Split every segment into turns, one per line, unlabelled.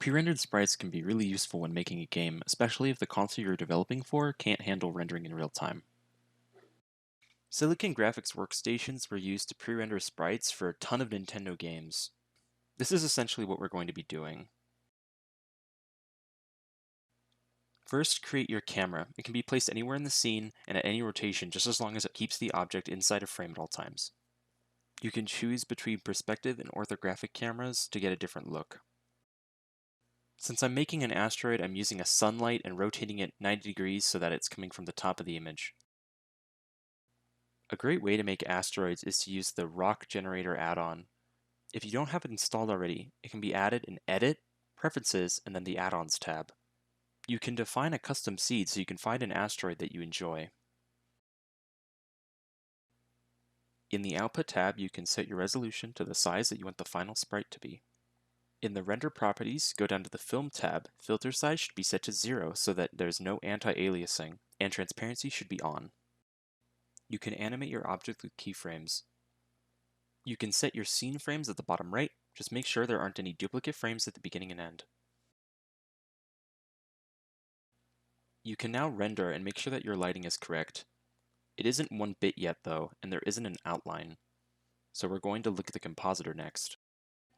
Pre-rendered sprites can be really useful when making a game, especially if the console you're developing for can't handle rendering in real time. Silicon graphics workstations were used to pre-render sprites for a ton of Nintendo games. This is essentially what we're going to be doing. First, create your camera. It can be placed anywhere in the scene and at any rotation just as long as it keeps the object inside a frame at all times. You can choose between perspective and orthographic cameras to get a different look. Since I'm making an asteroid, I'm using a sunlight and rotating it 90 degrees so that it's coming from the top of the image. A great way to make asteroids is to use the Rock Generator add-on. If you don't have it installed already, it can be added in Edit, Preferences, and then the Add-ons tab. You can define a custom seed so you can find an asteroid that you enjoy. In the Output tab, you can set your resolution to the size that you want the final sprite to be. In the Render Properties, go down to the Film tab. Filter size should be set to 0 so that there's no anti-aliasing, and transparency should be on. You can animate your object with keyframes. You can set your scene frames at the bottom right, just make sure there aren't any duplicate frames at the beginning and end. You can now render and make sure that your lighting is correct. It isn't 1 bit yet though, and there isn't an outline. So we're going to look at the Compositor next.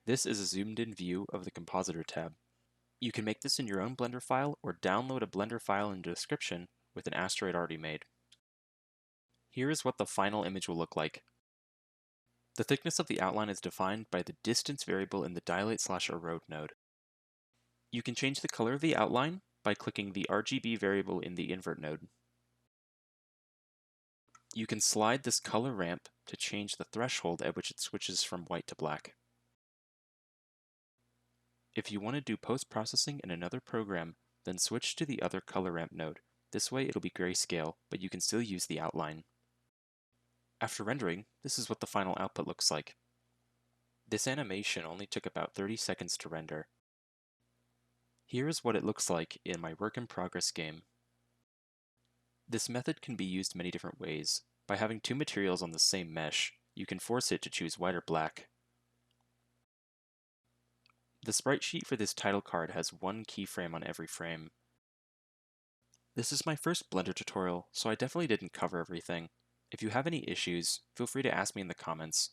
This is a zoomed in view of the Compositor tab. You can make this in your own Blender file or download a Blender file in the description with an asteroid already made. Here is what the final image will look like. The thickness of the outline is defined by the distance variable in the dilate/erode node. You can change the color of the outline by clicking the RGB variable in the invert node. You can slide this color ramp to change the threshold at which it switches from white to black. If you want to do post-processing in another program, then switch to the other color ramp node. This way it'll be grayscale, but you can still use the outline. After rendering, this is what the final output looks like. This animation only took about 30 seconds to render. Here is what it looks like in my work in progress game. This method can be used many different ways. By having two materials on the same mesh, you can force it to choose white or black. The sprite sheet for this title card has one keyframe on every frame. This is my first Blender tutorial, so I definitely didn't cover everything. If you have any issues, feel free to ask me in the comments.